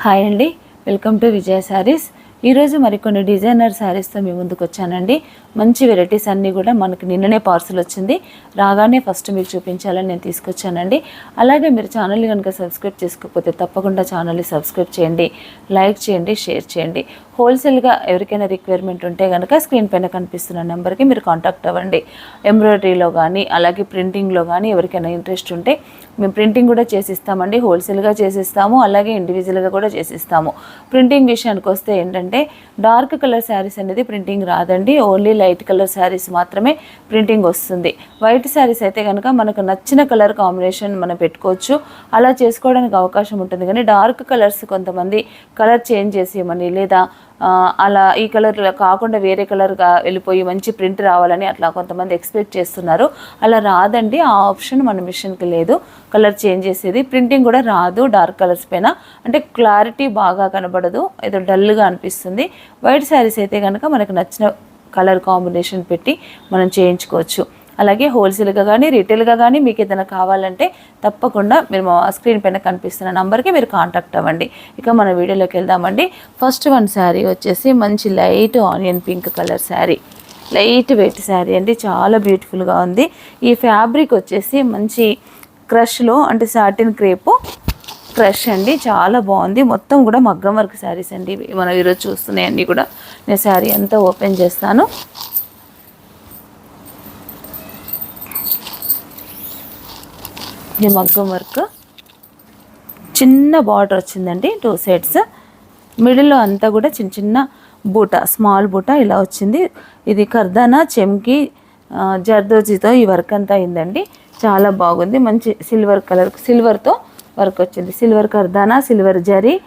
Hi అండి, welcome to విజయ శారీస్. ఈరోజు మరికొన్ని డిజైనర్ శారీస్తో మీ ముందుకు వచ్చానండి. మంచి వెరైటీస్ అన్నీ కూడా మనకు నిన్ననే పార్సల్ వచ్చింది. రాగానే ఫస్ట్ మీకు చూపించాలని నేను తీసుకొచ్చానండి. అలాగే మీరు ఛానల్ని కనుక సబ్స్క్రైబ్ చేసుకోకపోతే తప్పకుండా ఛానల్ని సబ్స్క్రైబ్ చేయండి, లైక్ చేయండి, షేర్ చేయండి. హోల్సేల్గా ఎవరికైనా రిక్వైర్మెంట్ ఉంటే కనుక స్క్రీన్ పైన కనిపిస్తున్న నెంబర్కి మీరు కాంటాక్ట్ అవ్వండి. ఎంబ్రాయిడరీలో కానీ అలాగే ప్రింటింగ్లో కానీ ఎవరికైనా ఇంట్రెస్ట్ ఉంటే మేము ప్రింటింగ్ కూడా చేసిస్తామండి. హోల్సేల్గా చేసిస్తాము, అలాగే ఇండివిజువల్గా కూడా చేసిస్తాము. ప్రింటింగ్ విషయానికి వస్తే ఏంటంటే డార్క్ కలర్ శారీస్ అనేది ప్రింటింగ్ రాదండి. ఓన్లీ లైట్ కలర్ శారీస్ మాత్రమే ప్రింటింగ్ వస్తుంది. వైట్ శారీస్ అయితే కనుక మనకు నచ్చిన కలర్ కాంబినేషన్ మనం పెట్టుకోవచ్చు, అలా చేసుకోవడానికి అవకాశం ఉంటుంది. కానీ డార్క్ కలర్స్ కొంతమంది కలర్ చేంజ్ చేసేయమని లేదా అలా ఈ కలర్ కాకుండా వేరే కలర్గా వెళ్ళిపోయి మంచి ప్రింట్ రావాలని అట్లా కొంతమంది ఎక్స్పెక్ట్ చేస్తున్నారు. అలా రాదండి, ఆ ఆప్షన్ మన మిషన్కి లేదు. కలర్ చేంజ్ చేసేది ప్రింటింగ్ కూడా రాదు డార్క్ కలర్స్ పైన, అంటే క్లారిటీ బాగా కనబడదు, ఏదో డల్గా అనిపిస్తుంది. వైట్ శారీస్ అయితే కనుక మనకు నచ్చిన కలర్ కాంబినేషన్ పెట్టి మనం చేయించుకోవచ్చు. అలాగే హోల్సేల్గా కానీ రీటైల్గా కానీ మీకు ఏదైనా కావాలంటే తప్పకుండా మీరు మా స్క్రీన్ పైన కనిపిస్తున్న నంబర్కి మీరు కాంటాక్ట్ అవ్వండి. ఇక మన వీడియోలోకి వెళ్దామండి. ఫస్ట్ వన్ శారీ వచ్చేసి మంచి light onion pink colour sari, light weight sari అండి, చాలా బ్యూటిఫుల్గా ఉంది. ఈ ఫ్యాబ్రిక్ వచ్చేసి మంచి క్రష్లో అంటే సాటిన్ క్రేపు క్రష్ అండి, చాలా బాగుంది. మొత్తం కూడా మగ్గం వర్క్ శారీస్ అండి మనం ఈరోజు చూస్తున్నాయి అన్నీ కూడా. నేను శారీ అంతా ఓపెన్ చేస్తాను. ఇది మగ్గం వర్క్, చిన్న బార్డర్ వచ్చిందండి, 2 సైడ్స్. మిడిల్లో అంతా కూడా చిన్న చిన్న బూట, స్మాల్ బూట ఇలా వచ్చింది. ఇది కర్దానా చెమ్కి జర్దోజీతో ఈ వర్క్ అంతా అయిందండి, చాలా బాగుంది. మంచి సిల్వర్ కలర్, సిల్వర్తో వర్క్ వచ్చింది. సిల్వర్ కర్దానా, సిల్వర్ జరీ,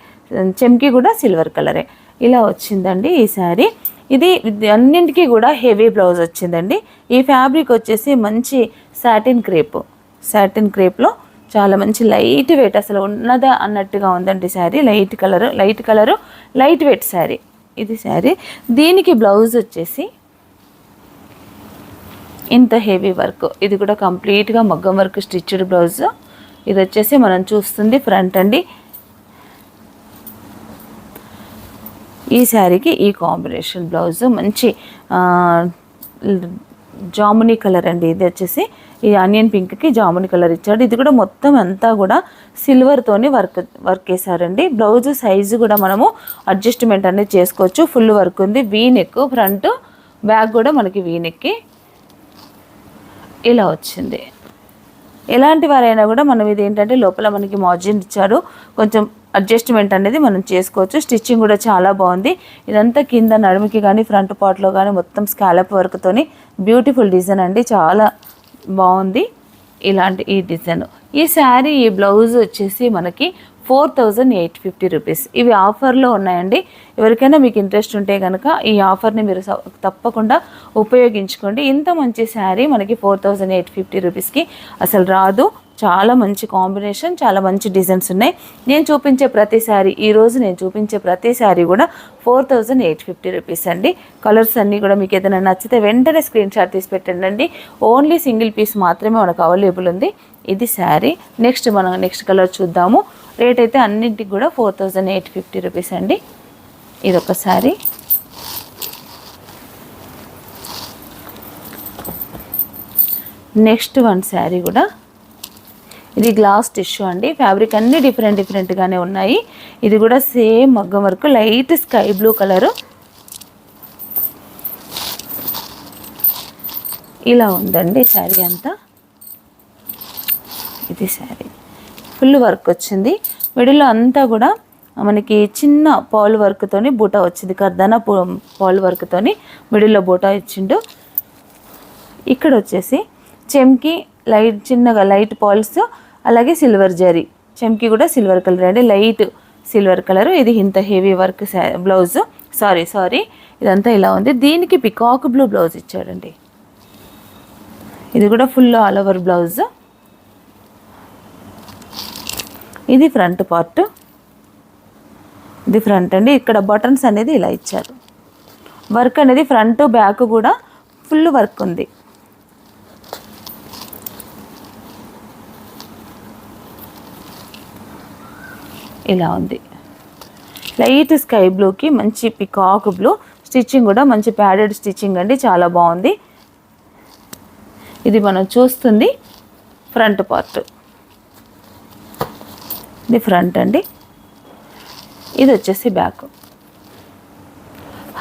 చెమ్కి కూడా సిల్వర్ కలరే ఇలా వచ్చిందండి ఈ శారీ. ఇది అన్నింటికీ కూడా హెవీ బ్లౌజ్ వచ్చిందండి. ఈ ఫ్యాబ్రిక్ వచ్చేసి మంచి సాటిన్ క్రేప్, సాటిన్ క్రేప్లో చాలా మంచి లైట్ వెయిట్, అసలు ఉన్నదా అన్నట్టుగా ఉందండి sari. Light colour light weight sari ఇది శారీ. దీనికి బ్లౌజ్ వచ్చేసి ఇంత హెవీ వర్క్, ఇది కూడా కంప్లీట్గా మగ్గం వర్క్ స్టిచ్డ్ బ్లౌజ్. ఇది వచ్చేసి మనం చూస్తుంది ఫ్రంట్ అండి. ఈ శారీకి ఈ కాంబినేషన్ బ్లౌజ్ మంచి జామునీ కలర్ అండి. ఇది వచ్చేసి ఈ ఆనియన్ పింక్కి జామునీ కలర్ ఇచ్చాడు. ఇది కూడా మొత్తం అంతా కూడా సిల్వర్తోని వర్క్ వేసారండి. బ్లౌజ్ సైజు కూడా మనము అడ్జస్ట్మెంట్ అనేది చేసుకోవచ్చు. ఫుల్ వర్క్ ఉంది, వీ నెక్, ఫ్రంట్ బ్యాక్ కూడా మనకి వీ నెక్కి ఇలా వచ్చింది. ఎలాంటి వారైనా కూడా మనం ఇది ఏంటంటే లోపల మనకి మార్జిన్ ఇచ్చాడు, కొంచెం అడ్జస్ట్మెంట్ అనేది మనం చేసుకోవచ్చు. స్టిచ్చింగ్ కూడా చాలా బాగుంది. ఇదంతా కింద నడుముకి కానీ ఫ్రంట్ పార్ట్లో కానీ మొత్తం స్కాలప్ వర్క్తోని బ్యూటిఫుల్ డిజైన్ అండి, చాలా బాగుంది ఇలాంటి ఈ డిజైన్. ఈ శారీ ఈ బ్లౌజ్ వచ్చేసి మనకి 4850 రూపీస్. ఇవి ఆఫర్లో ఉన్నాయండి. ఎవరికైనా మీకు ఇంట్రెస్ట్ ఉంటే కనుక ఈ ఆఫర్ని మీరు తప్పకుండా ఉపయోగించుకోండి. ఇంత మంచి శారీ మనకి 4850 రూపీస్కి అసలు రాదు. చాలా మంచి కాంబినేషన్, చాలా మంచి డిజైన్స్ ఉన్నాయి. నేను చూపించే ప్రతి శారీ, ఈరోజు నేను చూపించే ప్రతి శారీ కూడా 4850 రూపీస్ అండి. కలర్స్ అన్నీ కూడా మీకు ఏదైనా నచ్చితే వెంటనే స్క్రీన్ షాట్ తీసి పెట్టండి. ఓన్లీ సింగిల్ పీస్ మాత్రమే మనకు అవైలబుల్ ఉంది. ఇది శారీ. మనం నెక్స్ట్ కలర్ చూద్దాము. రేట్ అయితే అన్నింటికి కూడా 4850 రూపీస్ అండి. ఇదొక శారీ. నెక్స్ట్ వన్ శారీ కూడా ఇది గ్లాస్ టిష్యూ అండి. ఫ్యాబ్రిక్ అన్నీ డిఫరెంట్గానే ఉన్నాయి. ఇది కూడా సేమ్ మగ్గం work, light sky blue colour ఇలా ఉందండి శారీ అంతా. ఇది శారీ ఫుల్ వర్క్ వచ్చింది. మిడిల్లో అంతా కూడా మనకి చిన్న పాల్ వర్క్తోని బూటా వచ్చింది, కర్దానా పాల్ వర్క్తోని మిడిల్లో బూటా ఇచ్చిండు. ఇక్కడ వచ్చేసి చెమ్కి చిన్నగా లైట్ పాల్స్, అలాగే సిల్వర్ జరీ. చెమ్కి కూడా సిల్వర్ కలర్ అండి, లైట్ సిల్వర్ కలర్. ఇది ఇంత హెవీ వర్క్ బ్లౌజ్, సారీ ఇదంతా ఇలా ఉంది. దీనికి పికాక్ బ్లూ బ్లౌజ్ ఇచ్చాడండి. ఇది కూడా ఫుల్ ఆల్ ఓవర్ బ్లౌజ్. ఇది ఫ్రంట్ పార్ట్, ఇది ఫ్రంట్ అండి. ఇక్కడ బటన్స్ అనేది ఇలా ఇచ్చారు. వర్క్ అనేది ఫ్రంట్ బ్యాక్ కూడా ఫుల్ వర్క్ ఉంది. ఇలా ఉంది. లైట్ స్కై బ్లూకి మంచి పికాక్ బ్లూ, స్టిచ్చింగ్ కూడా మంచి ప్యాడెడ్ స్టిచ్చింగ్ అండి, చాలా బాగుంది. ఇది మనం చూస్తుంది ఫ్రంట్ పార్ట్, ఇది ఫ్రంట్ అండి. ఇది వచ్చేసి బ్యాక్.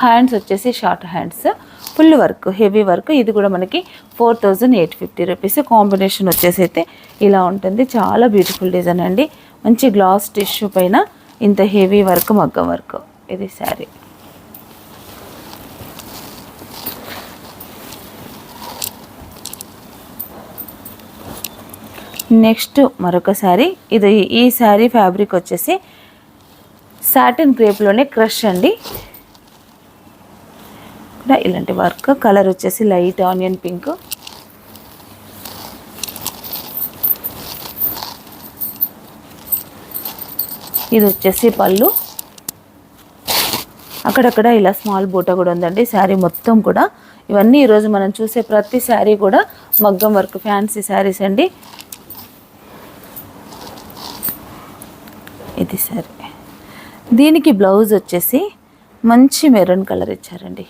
హ్యాండ్స్ వచ్చేసి short hands, full work, heavy work. ఇది కూడా మనకి 4850 రూపీస్. కాంబినేషన్ వచ్చేసి అయితే ఇలా ఉంటుంది. చాలా బ్యూటిఫుల్ డిజైన్ అండి. మంచి గ్లాస్ టిష్యూ పైన ఇంత హెవీ వర్క్, మగ్గం వర్క్. ఇది శారీ. నెక్స్ట్ మరొక శారీ. ఈ శారీ ఫ్యాబ్రిక్ వచ్చేసి సాటిన్ క్రేప్లోనే క్రష్ అండి. ఇలాంటి వర్క్. కలర్ వచ్చేసి లైట్ ఆనియన్ పింక్. ఇది వచ్చేసి పళ్ళు. అక్కడక్కడ ఇలా స్మాల్ బూట కూడా ఉందండి శారీ మొత్తం కూడా. ఇవన్నీ ఈరోజు మనం చూసే ప్రతి శారీ కూడా మగ్గం వర్క్ ఫ్యాన్సీ శారీస్ అండి. ఇది శారీ. దీనికి బ్లౌజ్ వచ్చేసి మంచి మెరూన్ కలర్ ఇచ్చారండి.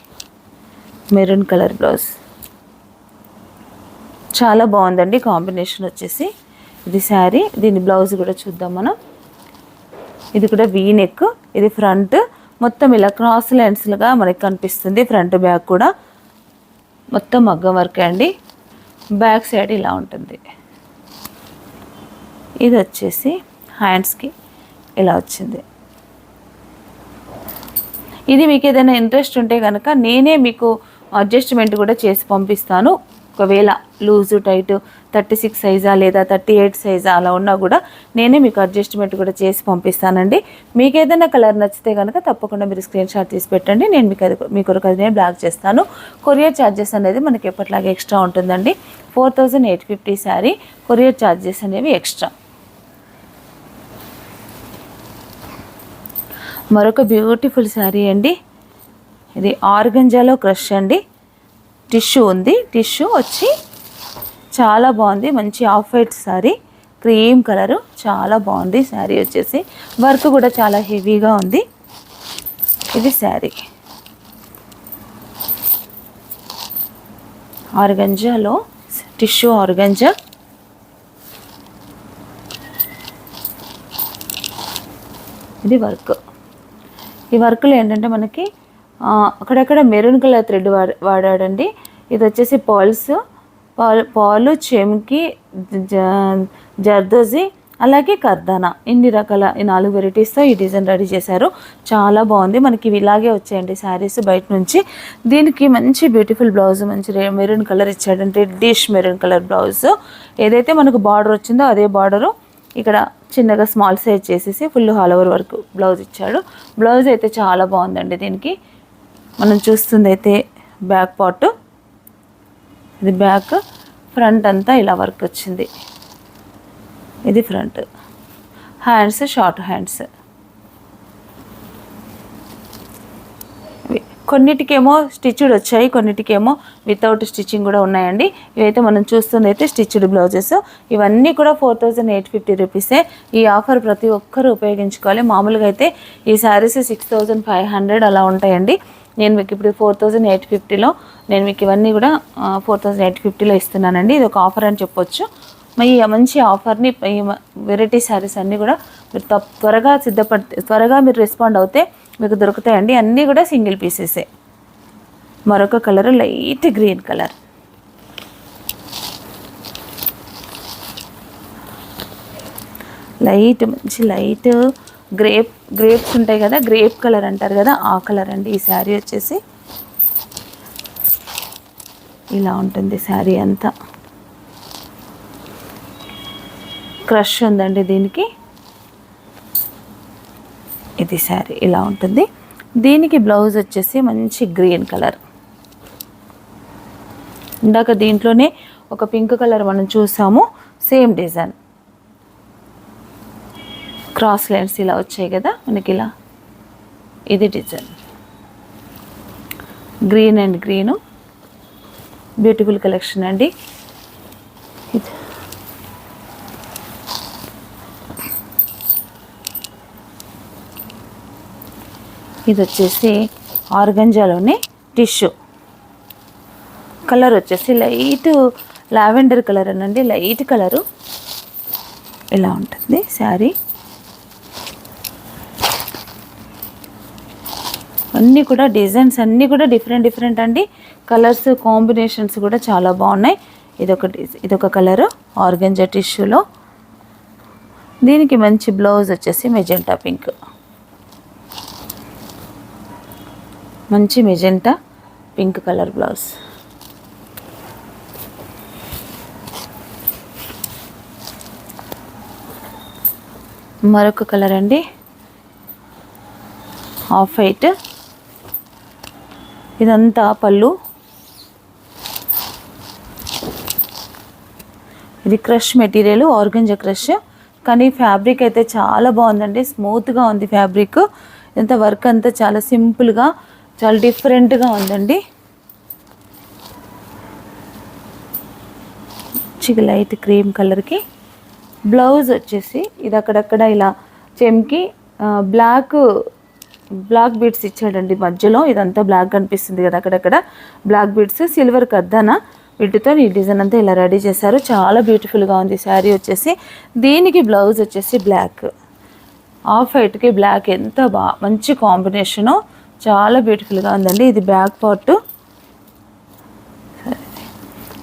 మెరూన్ కలర్ బ్లౌజ్ చాలా బాగుందండి. కాంబినేషన్ వచ్చేసి ఇది శారీ. దీని బ్లౌజ్ కూడా చూద్దాం మనం. ఇది కూడా వీ నెక్. ఇది ఫ్రంట్ మొత్తం ఇలా క్రాస్ లైన్స్లుగా మనకి కనిపిస్తుంది. ఫ్రంట్ బ్యాక్ కూడా మొత్తం మగ్గం వర్క్ అండి. బ్యాక్ సైడ్ ఇలా ఉంటుంది. ఇది వచ్చేసి హ్యాండ్స్కి ఇలా వచ్చింది. ఇది మీకు ఏదైనా ఇంట్రెస్ట్ ఉంటే కనుక నేనే మీకు అడ్జస్ట్మెంట్ కూడా చేసి పంపిస్తాను. ఒకవేళ లూజు టైట్ 36 సైజా లేదా 38 సైజా అలా ఉన్నా కూడా నేనే మీకు అడ్జస్ట్మెంట్ కూడా చేసి పంపిస్తానండి. మీకు ఏదైనా కలర్ నచ్చితే కనుక తప్పకుండా మీరు స్క్రీన్ షాట్ తీసి పెట్టండి. నేను మీ కొరకు అది బ్లాక్ చేస్తాను. కొరియర్ ఛార్జెస్ అనేది మనకి ఎప్పటిలాగే ఎక్స్ట్రా ఉంటుందండి. 4850 శారీ, కొరియర్ ఛార్జెస్ అనేవి ఎక్స్ట్రా. మరొక బ్యూటిఫుల్ శారీ అండి. ఇది ఆర్గంజాలో క్రష్ అండి. టిష్యూ ఉంది. టిష్యూ వచ్చి చాలా బాగుంది. మంచి off white sari, cream colour, చాలా బాగుంది శారీ వచ్చేసి. వర్క్ కూడా చాలా హెవీగా ఉంది. ఇది శారీ. ఆర్గంజాలో టిష్యూ ఆర్గంజా. ఇది వర్క్. ఈ వర్క్లో ఏంటంటే మనకి అక్కడక్కడ మెరూన్ కలర్ థ్రెడ్ వాడాడండి. ఇది వచ్చేసి పాలు, చెమ్కి, జర్దోజీ, అలాగే కర్దానా, ఇన్ని రకాల 4 వెరైటీస్తో ఈ డిజైన్ రెడీ చేశారు. చాలా బాగుంది. మనకి ఇలాగే వచ్చాయండి శారీస్ బయట నుంచి. దీనికి మంచి బ్యూటిఫుల్ బ్లౌజ్, మంచి మెరూన్ కలర్ ఇచ్చాడంటే డిష్ మెరూన్ కలర్ బ్లౌజ్. ఏదైతే మనకు బార్డర్ వచ్చిందో అదే బార్డరు ఇక్కడ చిన్నగా స్మాల్ సైజ్ చేసేసి full all over work blouse ఇచ్చాడు. బ్లౌజ్ అయితే చాలా బాగుందండి. దీనికి మనం చూస్తుంది అయితే బ్యాక్ పార్ట్, ఇది బ్యాక్. ఫ్రంట్ అంతా ఇలా వర్క్ వచ్చింది. ఇది ఫ్రంట్. Hands short hands. కొన్నిటికేమో స్టిచ్డ్ వచ్చాయి, కొన్నిటికేమో వితౌట్ స్టిచ్చింగ్ కూడా ఉన్నాయండి. ఇవైతే మనం చూస్తుంది అయితే స్టిచ్డ్ బ్లౌజెస్. ఇవన్నీ కూడా 4850 రూపీసే. ఈ ఆఫర్ ప్రతి ఒక్కరూ ఉపయోగించుకోవాలి. మామూలుగా అయితే ఈ శారీస్ 6500 అలా ఉంటాయండి. నేను మీకు ఇప్పుడు 4850లో నేను మీకు ఇవన్నీ కూడా 4850లో ఇస్తున్నానండి. ఇది ఒక ఆఫర్ అని చెప్పొచ్చు. ఈ మంచి ఆఫర్ని, ఈ వెరైటీ శారీస్ అన్నీ కూడా మీరు త్వరగా మీరు రెస్పాండ్ అవుతే మీకు దొరుకుతాయండి. అన్నీ కూడా సింగిల్ పీసెసే. మరొక కలర్ లైట్ గ్రీన్ కలర్. మంచి లైట్ గ్రేప్స్ ఉంటాయి కదా, గ్రేప్ కలర్ అంటారు కదా, ఆ కలర్ అండి. ఈ శారీ వచ్చేసి ఇలా ఉంటుంది. శారీ అంతా క్రష్ ఉందండి దీనికి. ఇది శారీ ఇలా ఉంటుంది. దీనికి బ్లౌజ్ వచ్చేసి మంచి గ్రీన్ కలర్. ఇందాక దీంట్లోనే ఒక పింక్ కలర్ మనం చూసాము, సేమ్ డిజైన్. క్రాస్ లైన్స్ ఇలా వచ్చాయి కదా మనకి, ఇలా ఇది design. Green and green, beautiful collection అండి. ఇది వచ్చేసి ఆర్గంజాలోనే టిష్యూ. కలర్ వచ్చేసి లైట్ లావెండర్ కలర్ అనండి, లైట్ కలరు. ఇలా ఉంటుంది శారీ. అన్నీ కూడా డిజైన్స్ అన్నీ కూడా డిఫరెంట్ అండి. కలర్స్ కాంబినేషన్స్ కూడా చాలా బాగున్నాయి. ఇదొక కలరు ఆర్గంజా టిష్యూలో. దీనికి మంచి బ్లౌజ్ వచ్చేసి మెజెంటా పింక్, మంచి మెజెంటా పింక్ కలర్ బ్లౌజ్. మరొక కలర్ అండి ఆఫ్ వైట్. ఇదంతా పళ్ళు. ఇది క్రష్ మెటీరియల్, ఆర్గంజా క్రష్. కానీ ఫ్యాబ్రిక్ అయితే చాలా బాగుందండి, స్మూత్గా ఉంది ఫ్యాబ్రిక్. ఇంత వర్క్ అంతా చాలా సింపుల్గా, చాలా డిఫరెంట్గా ఉందండి. చిన్న లైట్ క్రీమ్ కలర్కి బ్లౌజ్ వచ్చేసి ఇది అక్కడక్కడ ఇలా చెమ్కి బ్లాక్ బీడ్స్ ఇచ్చాడండి మధ్యలో. ఇదంతా బ్లాక్ కనిపిస్తుంది కదా, అక్కడక్కడ బ్లాక్ బీడ్స్, సిల్వర్ కర్దానా, వీటితో ఈ డిజైన్ అంతా ఇలా రెడీ చేశారు. చాలా బ్యూటిఫుల్గా ఉంది శారీ వచ్చేసి. దీనికి బ్లౌజ్ వచ్చేసి బ్లాక్, ఆఫ్ వైట్కి బ్లాక్ ఎంత మంచి కాంబినేషను, చాలా బ్యూటిఫుల్గా ఉందండి. ఇది బ్యాక్ పార్ట్,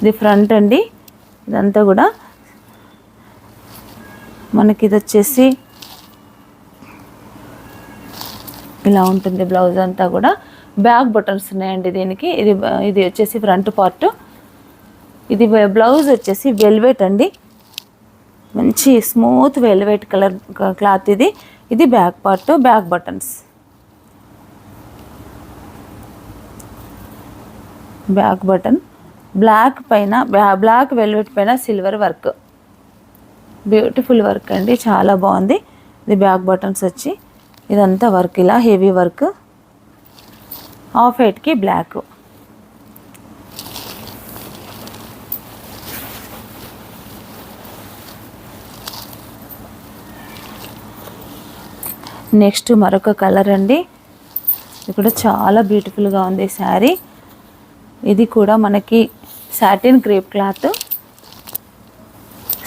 ఇది ఫ్రంట్ అండి. ఇదంతా కూడా మనకి ఇది వచ్చేసి ఇలా ఉంటుంది. బ్లౌజ్ అంతా కూడా బ్యాక్ బటన్స్ ఉన్నాయండి దీనికి. ఇది వచ్చేసి ఫ్రంట్ పార్ట్. ఇది బ్లౌజ్ వచ్చేసి వెల్వెట్ అండి, మంచి స్మూత్ వెల్వెట్ కలర్ క్లాత్ ఇది. ఇది back part, back buttons. Back button black పైన, బ్లాక్ వెల్వెట్ పైన సిల్వర్ వర్క్, బ్యూటిఫుల్ వర్క్ అండి, చాలా బాగుంది. ఇది బ్యాక్ బటన్స్ వచ్చి ఇదంతా వర్క్ ఇలా హెవీ వర్క్. ఆఫ్ వైట్కి బ్లాక్. నెక్స్ట్ మరొక కలర్ అండి, ఇది కూడా చాలా బ్యూటిఫుల్గా ఉంది శారీ. ఇది కూడా మనకి satin crepe cloth,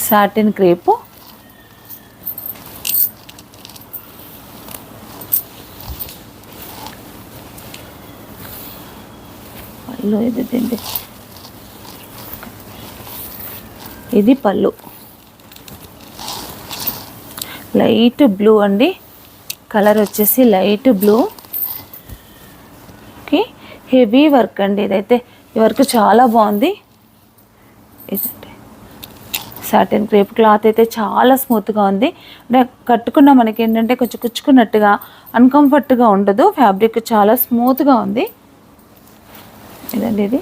satin crepe. పళ్ళు ఇది పళ్ళు లైట్ బ్లూ అండి, కలర్ వచ్చేసి light blue. Okay, heavy work అండి ఇదైతే. ఈ వర్క్ చాలా బాగుంది. ఇదండి సాటిన్ క్రేప్ క్లాత్ అయితే చాలా స్మూత్గా ఉంది. అంటే కట్టుకున్న మనకి ఏంటంటే కొంచెం కుచ్చుకున్నట్టుగా, అన్కంఫర్ట్గా ఉండదు. ఫ్యాబ్రిక్ చాలా స్మూత్గా ఉంది. ఇదండి ఇది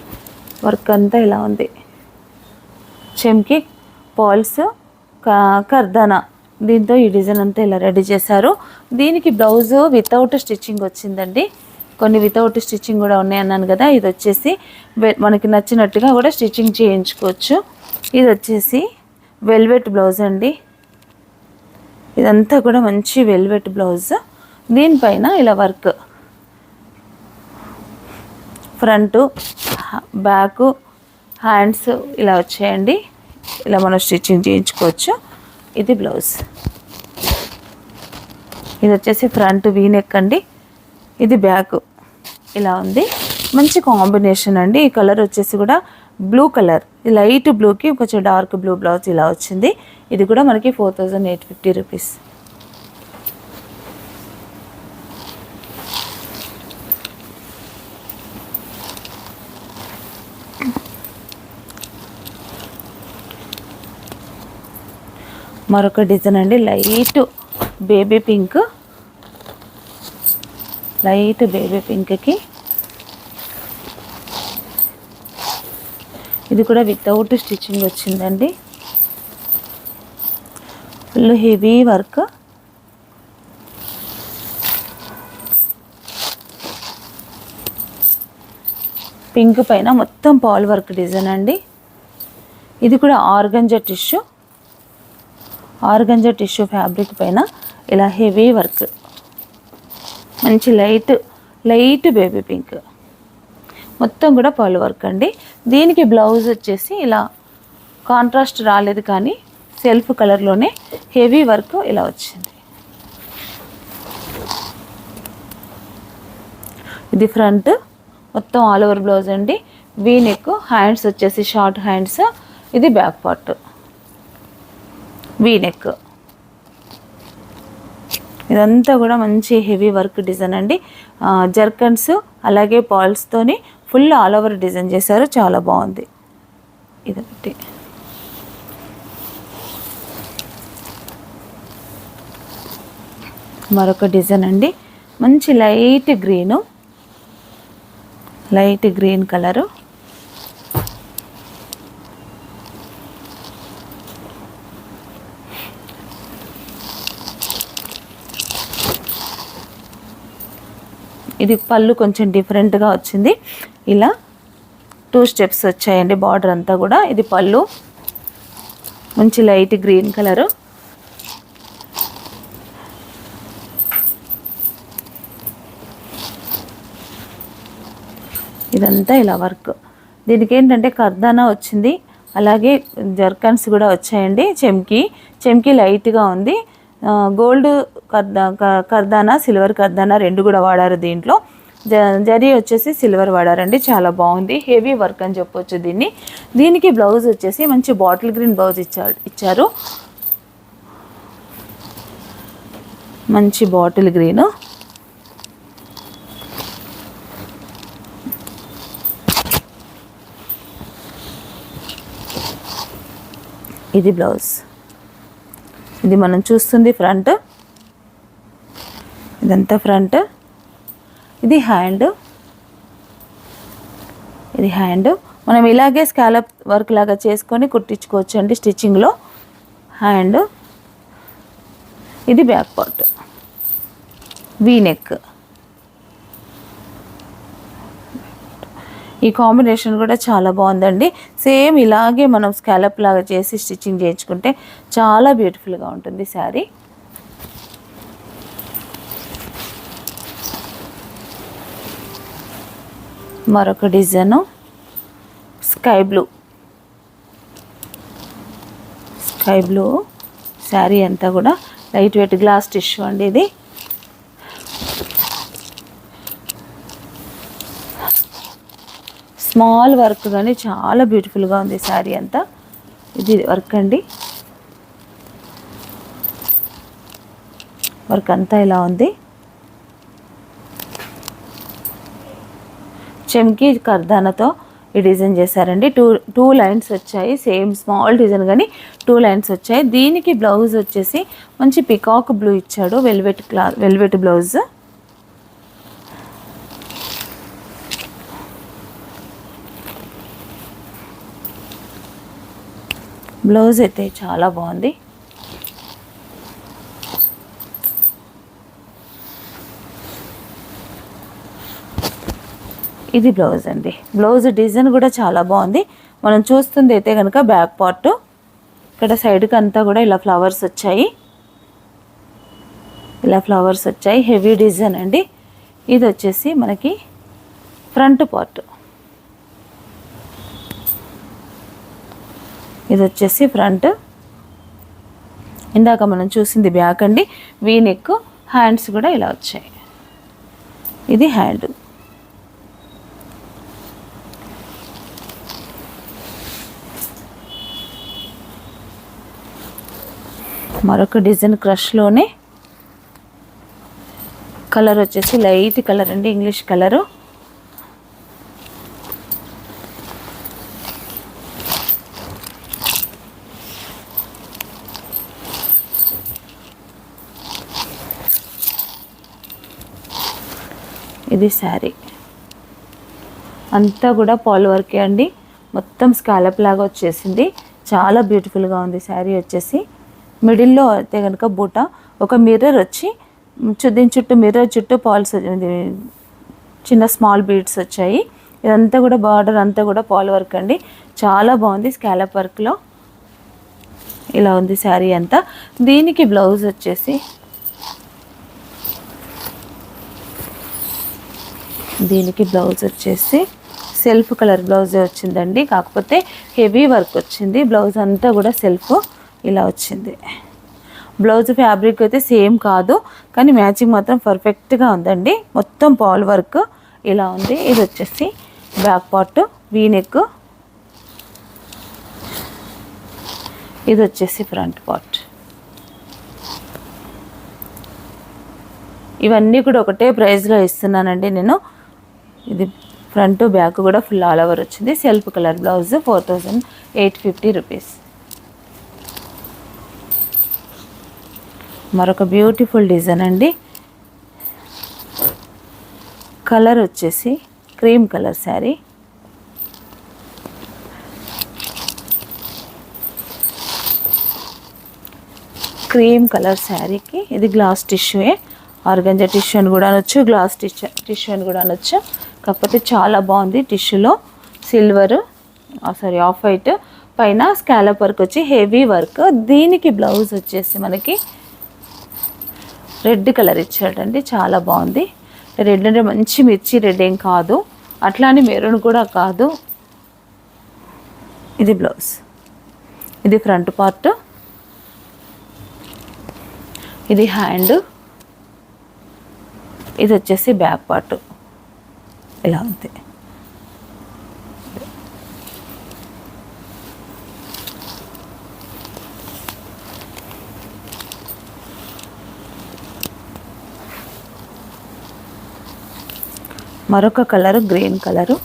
వర్క్ అంతా ఇలా ఉంది. చెమ్కి పాల్స్, కర్దానా, దీంతో ఈ డిజైన్ అంతా ఇలా రెడీ చేశారు. దీనికి బ్లౌజ్ వితౌట్ స్టిచ్చింగ్ వచ్చిందండి. కొన్ని వితౌట్ స్టిచ్చింగ్ కూడా ఉన్నాయన్నాను కదా. ఇది వచ్చేసి మనకి నచ్చినట్టుగా కూడా స్టిచ్చింగ్ చేయించుకోవచ్చు. ఇది వచ్చేసి వెల్వెట్ బ్లౌజ్ అండి. ఇదంతా కూడా మంచి వెల్వెట్ బ్లౌజ్. దీనిపైన ఇలా వర్క్, ఫ్రంట్, బ్యాక్, హ్యాండ్స్ ఇలా వచ్చాయండి. ఇలా మనం స్టిచ్చింగ్ చేయించుకోవచ్చు. ఇది బ్లౌజ్. ఇది వచ్చేసి ఫ్రంట్ వీ నెక్ అండి. ఇది బ్యాక్ ఇలా ఉంది. మంచి కాంబినేషన్ అండి. ఈ కలర్ వచ్చేసి కూడా బ్లూ కలర్, లైట్ బ్లూకి కొంచెం డార్క్ బ్లూ బ్లౌజ్ ఇలా వచ్చింది. ఇది కూడా మనకి 4850 రూపీస్. మరొక డిజైన్ అండి, light baby pink, light baby పింక్కి ఇది కూడా వితౌట్ స్టిచ్చింగ్ వచ్చిందండి. Full heavy work. పింక్ పైన మొత్తం పాల్ వర్క్ డిజైన్ అండి. ఇది కూడా organza tissue, organza tissue fabric పైన ఇలా హెవీ వర్క్. మంచి లైట్ బేబీ పింక్, మొత్తం కూడా పళ్ళు వర్క్ అండి. దీనికి బ్లౌజ్ వచ్చేసి ఇలా కాంట్రాస్ట్ రాలేదు కానీ సెల్ఫ్ కలర్లోనే హెవీ వర్క్ ఇలా వచ్చింది. ఇది ఫ్రంట్ మొత్తం ఆల్ ఓవర్ బ్లౌజ్ అండి. వీ నెక్, హ్యాండ్స్ వచ్చేసి షార్ట్ హ్యాండ్స్. ఇది బ్యాక్ పార్ట్ వీ నెక్. ఇదంతా కూడా మంచి హెవీ వర్క్ డిజైన్ అండి. జర్కన్స్ అలాగే పాల్స్తోని ఫుల్ ఆల్ ఓవర్ డిజైన్ చేశారు, చాలా బాగుంది. ఇదొకటి. మరొక డిజైన్ అండి, మంచి లైట్ గ్రీన్ కలరు. ఇది పళ్ళు కొంచెం డిఫరెంట్గా వచ్చింది, ఇలా 2 స్టెప్స్ వచ్చాయండి బార్డర్ అంతా కూడా. ఇది పళ్ళు మంచి లైట్ గ్రీన్ కలరు. ఇదంతా ఇలా వర్క్. దీనికి ఏంటంటే కర్దానా వచ్చింది, అలాగే జర్కన్స్ కూడా వచ్చాయండి. చెమ్కి లైట్గా ఉంది. గోల్డ్ కర్దానా, సిల్వర్ కర్దానా 2 కూడా వాడారు దీంట్లో. జరీ వచ్చేసి సిల్వర్ వాడారండి, చాలా బాగుంది. హెవీ వర్క్ అని చెప్పొచ్చు దీన్ని. దీనికి బ్లౌజ్ వచ్చేసి మంచి బాటిల్ గ్రీన్ బ్లౌజ్ ఇచ్చారు. మంచి బాటిల్ గ్రీన్. ఇది బ్లౌజ్. ఇది మనం చూస్తుంది ఫ్రంట్, ఇదంతా ఫ్రంట్. ఇది హ్యాండ్. మనం ఇలాగే స్కాలప్ వర్క్ లాగా చేసుకొని కుట్టించుకోవచ్చు అండి స్టిచ్చింగ్లో. హ్యాండ్. ఇది బ్యాక్ పార్ట్ వీ నెక్. ఈ కాంబినేషన్ కూడా చాలా బాగుందండి. సేమ్ ఇలాగే మనం స్కాలప్ లాగా చేసి స్టిచ్చింగ్ చేయించుకుంటే చాలా బ్యూటిఫుల్గా ఉంటుంది శారీ. మరొక డిజైను స్కై బ్లూ శారీ అంతా కూడా లైట్ వెయిట్ గ్లాస్ టిష్యూ అండి. ఇది స్మాల్ వర్క్ కానీ చాలా బ్యూటిఫుల్గా ఉంది శారీ అంతా. ఇది వర్క్ అండి, వర్క్ అంతా ఇలా ఉంది. చెమ్కి కర్దానాతో ఈ డిజైన్ చేశారండి. టూ లైన్స్ వచ్చాయి, సేమ్ స్మాల్ డిజైన్ కానీ 2 లైన్స్ వచ్చాయి. దీనికి బ్లౌజ్ వచ్చేసి మంచి పికాక్ బ్లూ ఇచ్చాడు, వెల్వెట్ బ్లౌజ్. బ్లౌజ్ అయితే చాలా బాగుంది. ఇది బ్లౌజ్ అండి. బ్లౌజ్ డిజైన్ కూడా చాలా బాగుంది. మనం చూస్తుంది అయితే కనుక బ్యాక్ పార్ట్, ఇక్కడ సైడ్కి అంతా కూడా ఇలా ఫ్లవర్స్ వచ్చాయి. హెవీ డిజైన్ అండి. ఇది వచ్చేసి మనకి ఫ్రంట్ పార్ట్. ఇది వచ్చేసి ఫ్రంట్. ఇందాక మనం చూసింది బ్యాక్ అండి. వీ నెక్, హ్యాండ్స్ కూడా ఇలా వచ్చాయి. ఇది హ్యాండ్. మరొక డిజైన్ క్రష్లోనే కలర్ వచ్చేసి లైట్ కలర్ అండి, ఇంగ్లీష్ కలరు. ఇది శారీ అంతా కూడా పాల్ వర్కే అండి, మొత్తం స్కాలప్ లాగా వచ్చేసింది. చాలా బ్యూటిఫుల్గా ఉంది శారీ వచ్చేసి. మిడిల్లో అయితే కనుక బూట, ఒక మిర్రర్ వచ్చి దీని చుట్టూ మిర్రర్ చుట్టూ పాల్స్ చిన్న స్మాల్ బీడ్స్ వచ్చాయి. ఇదంతా కూడా బార్డర్ అంతా కూడా పాల్ వర్క్ అండి, చాలా బాగుంది. స్కాలప్ వర్క్లో ఇలా ఉంది శారీ అంతా. దీనికి బ్లౌజ్ వచ్చేసి దీనికి బ్లౌజ్ వచ్చేసి సెల్ఫ్ కలర్ బ్లౌజే వచ్చిందండి, కాకపోతే హెవీ వర్క్ వచ్చింది. బ్లౌజ్ అంతా కూడా సెల్ఫ్ ఇలా వచ్చింది. బ్లౌజ్ ఫ్యాబ్రిక్ అయితే సేమ్ కాదు, కానీ మ్యాచింగ్ మాత్రం పర్ఫెక్ట్గా ఉందండి. మొత్తం పాల్ వర్క్ ఇలా ఉంది. ఇది వచ్చేసి బ్యాక్ పార్ట్ వీ నెక్, ఇది వచ్చేసి ఫ్రంట్ పార్ట్. ఇవన్నీ కూడా ఒకటే ప్రైస్లో ఇస్తున్నానండి నేను. ఇది ఫ్రంట్ బ్యాక్ కూడా ఫుల్ ఆల్ ఓవర్ వచ్చింది. Self colour blouse 4850 rupees. మరొక బ్యూటిఫుల్ డిజైన్ అండి. కలర్ వచ్చేసి cream colour sari. Cream colour శారీకి ఇది గ్లాస్ టిష్యూయే, ఆర్గంజా టిష్యూ అని కూడా అనొచ్చు, గ్లాస్ టిష్యూ అని కూడా అనొచ్చు. కాకపోతే చాలా బాగుంది. టిష్యూలో సిల్వర్ ఆఫ్ వైట్ పైన స్కాలప్ వర్క్ వచ్చి హెవీ వర్క్. దీనికి బ్లౌజ్ వచ్చేసి మనకి రెడ్ కలర్ ఇచ్చాడండి, చాలా బాగుంది. రెడ్ అంటే మంచి మిర్చి రెడ్ ఏం కాదు, అట్లా అని మెరూన్ కూడా కాదు. ఇది బ్లౌజ్, ఇది ఫ్రంట్ పార్ట్, ఇది హ్యాండ్, ఇది వచ్చేసి బ్యాక్ పార్ట్ ఇలా ఉంది. మరొక కలరు గ్రీన్ కలరు,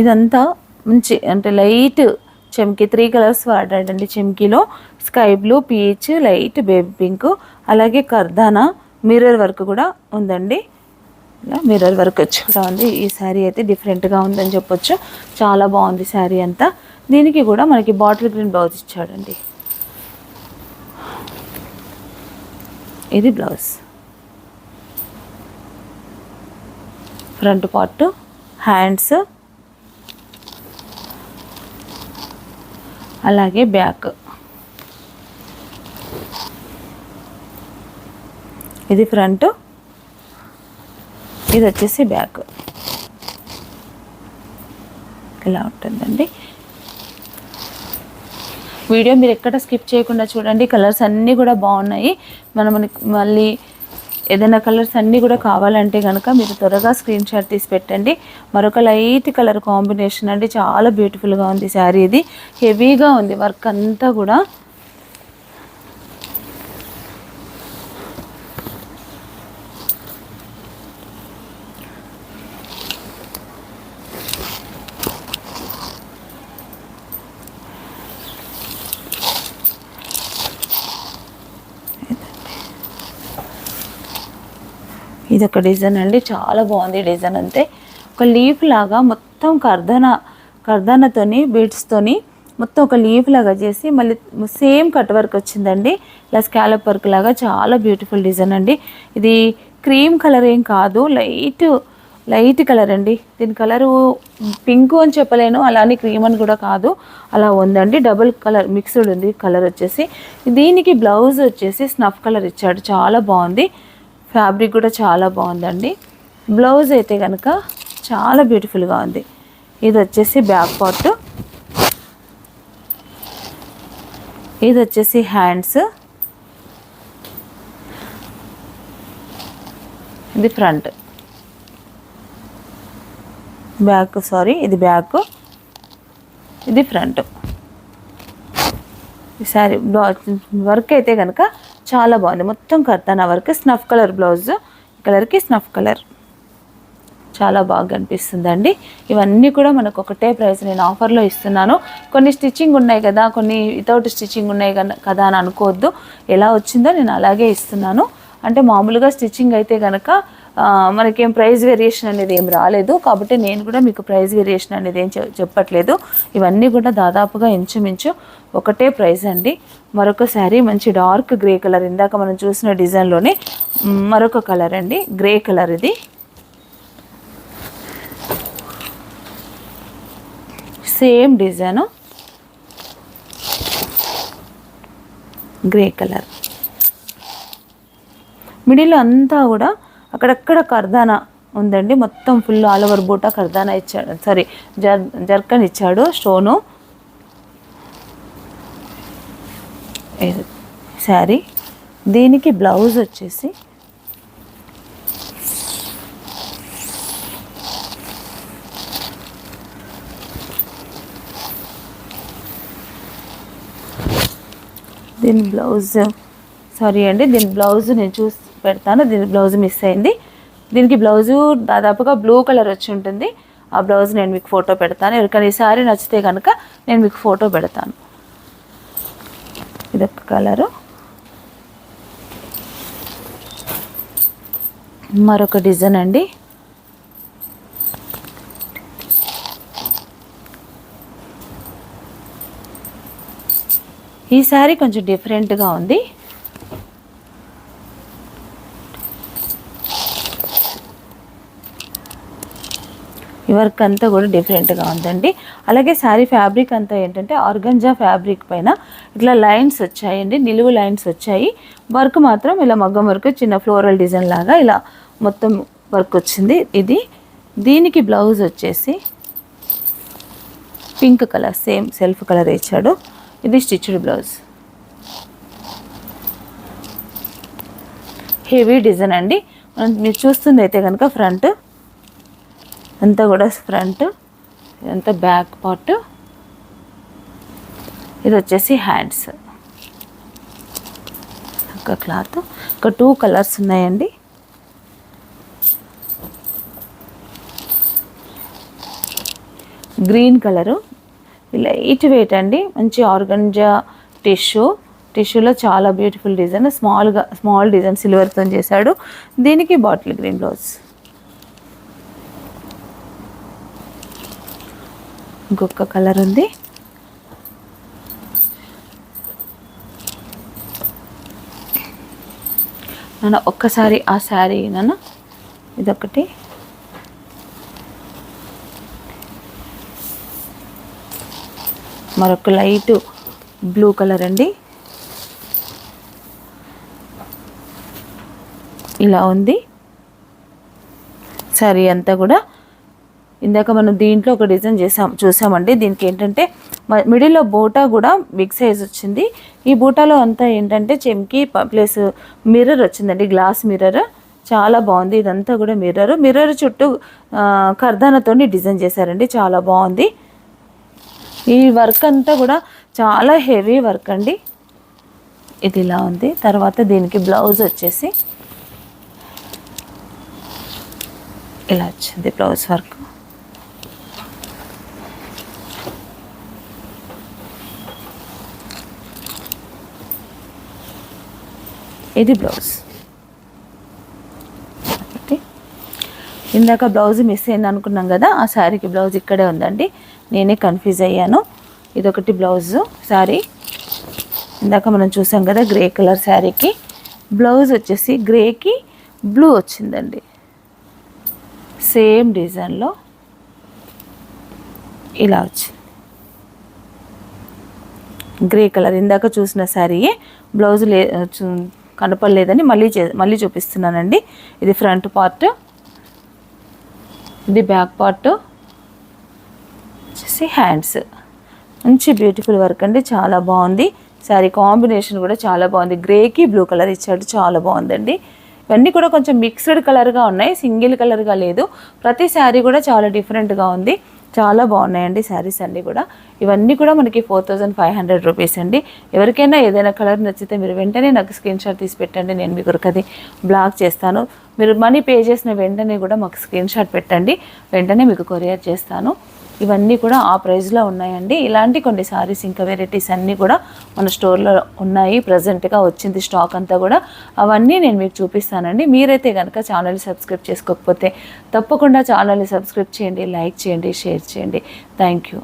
ఇదంతా మంచి అంటే లైట్ చెమ్కీ 3 కలర్స్ వాడాడండి. చెమ్కీలో sky blue, peach, light baby pink, అలాగే కర్దానా మిర్రర్ వర్క్ కూడా ఉందండి. ఇలా మిర్రర్ వర్క్ వచ్చి కూడా ఉంది. ఈ శారీ అయితే డిఫరెంట్గా ఉందని చెప్పొచ్చు, చాలా బాగుంది శారీ అంతా. దీనికి కూడా మనకి బాటిల్ గ్రీన్ బ్లౌజ్ ఇచ్చాడండి. ఇది బ్లౌజ్, ఫ్రంట్ పార్ట్, హ్యాండ్స్, అలాగే బ్యాక్. ఇది ఫ్రంట్, ఇది వచ్చేసి బ్యాక్. ఇలా ఉంటుందండి. వీడియో మీరు ఎక్కడ స్కిప్ చేయకుండా చూడండి. కలర్స్ అన్నీ కూడా బాగున్నాయి. మనకి మళ్ళీ ఏదైనా కలర్స్ అన్నీ కూడా కావాలంటే కనుక మీరు త్వరగా స్క్రీన్ షాట్ తీసి పెట్టండి. మరొక లైట్ కలర్ కాంబినేషన్ అండి, చాలా బ్యూటిఫుల్గా ఉంది శారీ. ఇది హెవీగా ఉంది వర్క్ అంతా కూడా. ఇది ఒక డిజైన్ అండి, చాలా బాగుంది డిజైన్. అంతే ఒక లీఫ్ లాగా మొత్తం కర్దానాతోని బీడ్స్తోని మొత్తం ఒక లీఫ్ లాగా చేసి మళ్ళీ సేమ్ కట్ వర్క్ వచ్చిందండి. ఇలా స్కాలప్ వర్క్ లాగా చాలా బ్యూటిఫుల్ డిజైన్ అండి. ఇది క్రీమ్ కలర్ ఏం కాదు, లైట్ కలర్ అండి. దీని కలరు పింక్ అని చెప్పలేను, అలానే క్రీమ్ అని కూడా కాదు, అలా ఉందండి. డబుల్ కలర్ మిక్స్డ్ ఉంది కలర్ వచ్చేసి. దీనికి బ్లౌజ్ వచ్చేసి స్నఫ్ కలర్ ఇచ్చాడు, చాలా బాగుంది. ఫ్యాబ్రిక్ కూడా చాలా బాగుందండి. బ్లౌజ్ అయితే కనుక చాలా బ్యూటిఫుల్గా ఉంది. ఇది వచ్చేసి బ్యాక్ పార్ట్, ఇది వచ్చేసి హ్యాండ్స్, ఇది ఫ్రంట్ బ్యాక్, ఇది బ్యాక్, ఇది ఫ్రంట్. ఈసారి వర్క్ అయితే కనుక చాలా బాగుంది. మొత్తం కర్తానా వర్క్, స్నఫ్ కలర్ బ్లౌజ్, కలర్కి స్నఫ్ కలర్ చాలా బాగా కనిపిస్తుందండి. ఇవన్నీ కూడా మనకు ఒకటే ప్రైస్ నేను ఆఫర్లో ఇస్తున్నాను. కొన్ని స్టిచ్చింగ్ ఉన్నాయి కదా, కొన్ని వితౌట్ స్టిచ్చింగ్ ఉన్నాయి కదా అని అనుకోవద్దు. ఎలా వచ్చిందో నేను అలాగే ఇస్తున్నాను. అంటే మామూలుగా స్టిచ్చింగ్ అయితే కనుక మనకేం ప్రైస్ వేరియేషన్ అనేది ఏం రాలేదు, కాబట్టి నేను కూడా మీకు ప్రైస్ వేరియేషన్ అనేది ఏం చెప్పట్లేదు. ఇవన్నీ కూడా దాదాపుగా ఇంచుమించు ఒకటే ప్రైస్ అండి. మరొక శారీ మంచి డార్క్ గ్రే కలర్, ఇందాక మనం చూసిన డిజైన్లోనే మరొక కలర్ అండి, గ్రే కలర్. ఇది same design, grey colour. Middle అంతా కూడా అక్కడక్కడ కర్దానా ఉందండి. మొత్తం ఫుల్ ఆల్ ఓవర్ బూటా కర్దానా ఇచ్చాడు, సారీ జర్కన్ ఇచ్చాడు స్టోను. శారీ దీనికి బ్లౌజ్ వచ్చేసి దీని బ్లౌజ్, సారీ అండి, దీని బ్లౌజ్ నేను చూసి పెడతాను. దీని బ్లౌజ్ మిస్ అయింది. దీనికి బ్లౌజు దాదాపుగా బ్లూ కలర్ వచ్చి ఉంటుంది. ఆ బ్లౌజ్ నేను మీకు ఫోటో పెడతాను. ఎవరికైనా ఈ సారీ నచ్చితే కనుక నేను మీకు ఫోటో పెడతాను. ఇదొక కలరు. మరొక డిజైన్ అండి. ఈ సారీ కొంచెం డిఫరెంట్గా ఉంది. ఈ వర్క్ అంతా కూడా డిఫరెంట్గా ఉందండి. అలాగే శారీ ఫ్యాబ్రిక్ అంతా ఏంటంటే ఆర్గంజా ఫ్యాబ్రిక్ పైన ఇట్లా లైన్స్ వచ్చాయండి, నిలువు లైన్స్ వచ్చాయి. వర్క్ మాత్రం ఇలా మగ్గం వర్క్, చిన్న ఫ్లోరల్ డిజైన్ లాగా ఇలా మొత్తం వర్క్ వచ్చింది. ఇది దీనికి బ్లౌజ్ వచ్చేసి pink colour, same self colour ఇచ్చాడు. ఇది స్టిచ్డ్ బ్లౌజ్. హెవీ డిజైన్ అండి. మీరు చూస్తుంది అయితే కనుక ఫ్రంట్ అంతా కూడా ఫ్రంట్, ఇదంతా బ్యాక్ పార్ట్. ఇది వచ్చేసి హ్యాండ్స్. ఒక క్లాత్, ఒక 2 కలర్స్ ఉన్నాయండి. గ్రీన్ కలరు, లైట్ వెయిట్ అండి, మంచి ఆర్గంజా టిష్యూలో చాలా బ్యూటిఫుల్ డిజైన్, స్మాల్ డిజైన్ సిల్వర్తో చేశాడు. దీనికి బాటిల్ గ్రీన్ బ్లౌజ్. ఇంకొక కలర్ ఉంది. నన్ను ఒక్కసారి ఆ శారీ నన్ను ఇదొకటి, మరొక లైట్ బ్లూ కలర్ అండి. ఇలా ఉంది శారీ అంతా కూడా. ఇందాక మనం దీంట్లో ఒక డిజైన్ చూసామండి. దీనికి ఏంటంటే మిడిల్లో బూటా కూడా బిగ్ సైజ్ వచ్చింది. ఈ బూటాలో అంతా ఏంటంటే చెమ్కి ప్లస్ మిర్రర్ వచ్చిందండి, గ్లాస్ మిర్రర్. చాలా బాగుంది. ఇదంతా కూడా మిర్రర్ చుట్టూ కర్దానాతో డిజైన్ చేశారండి, చాలా బాగుంది. ఈ వర్క్ అంతా కూడా చాలా హెవీ వర్క్ అండి. ఇది ఇలా ఉంది. తర్వాత దీనికి బ్లౌజ్ వచ్చేసి ఇలా వచ్చింది బ్లౌజ్ వర్క్. ఇది బ్లౌజ్. ఇందాక బ్లౌజ్ మిస్ అయింది అనుకున్నాం కదా, ఆ శారీకి బ్లౌజ్ ఇక్కడే ఉందండి, నేనే కన్ఫ్యూజ్ అయ్యాను. ఇదొకటి బ్లౌజు శారీ. ఇందాక మనం చూసాం కదా గ్రే కలర్ శారీకి బ్లౌజ్ వచ్చేసి గ్రేకి బ్లూ వచ్చిందండి, సేమ్ డిజైన్లో ఇలా వచ్చింది. గ్రే కలర్ ఇందాక చూసిన శారీయే, బ్లౌజ్ కనపడలేదని మళ్ళీ చూపిస్తున్నానండి. ఇది ఫ్రంట్ పార్ట్, ఇది బ్యాక్ పార్ట్ వచ్చేసి హ్యాండ్స్. మంచి బ్యూటిఫుల్ వర్క్ అండి, చాలా బాగుంది. శారీ కాంబినేషన్ కూడా చాలా బాగుంది. గ్రేకి బ్లూ కలర్ ఇచ్చాడు, చాలా బాగుందండి. ఇవన్నీ కూడా కొంచెం మిక్స్డ్ కలర్గా ఉన్నాయి, సింగిల్ కలర్గా లేదు. ప్రతి శారీ కూడా చాలా డిఫరెంట్గా ఉంది, చాలా బాగున్నాయండి శారీస్ అన్నీ కూడా. ఇవన్నీ కూడా మనకి 4500 రూపీస్ అండి. ఎవరికైనా ఏదైనా కలర్ నచ్చితే మీరు వెంటనే నాకు స్క్రీన్ షాట్ తీసి పెట్టండి, నేను మీకు అది బ్లాక్ చేస్తాను. మీరు మనీ పే చేసిన వెంటనే కూడా మాకు స్క్రీన్ షాట్ పెట్టండి, వెంటనే మీకు కొరియర్ చేస్తాను. ఇవన్నీ కూడా ఆ ప్రైస్లో ఉన్నాయండి. ఇలాంటి కొన్ని సారీస్ ఇంకా వెరైటీస్ అన్నీ కూడా మన స్టోర్లో ఉన్నాయి. ప్రజెంట్గా వచ్చింది స్టాక్ అంతా కూడా, అవన్నీ నేను మీకు చూపిస్తానండి. మీరైతే కనుక ఛానల్ని సబ్స్క్రైబ్ చేసుకోకపోతే తప్పకుండా ఛానల్ని సబ్స్క్రైబ్ చేయండి, లైక్ చేయండి, షేర్ చేయండి. Thank you.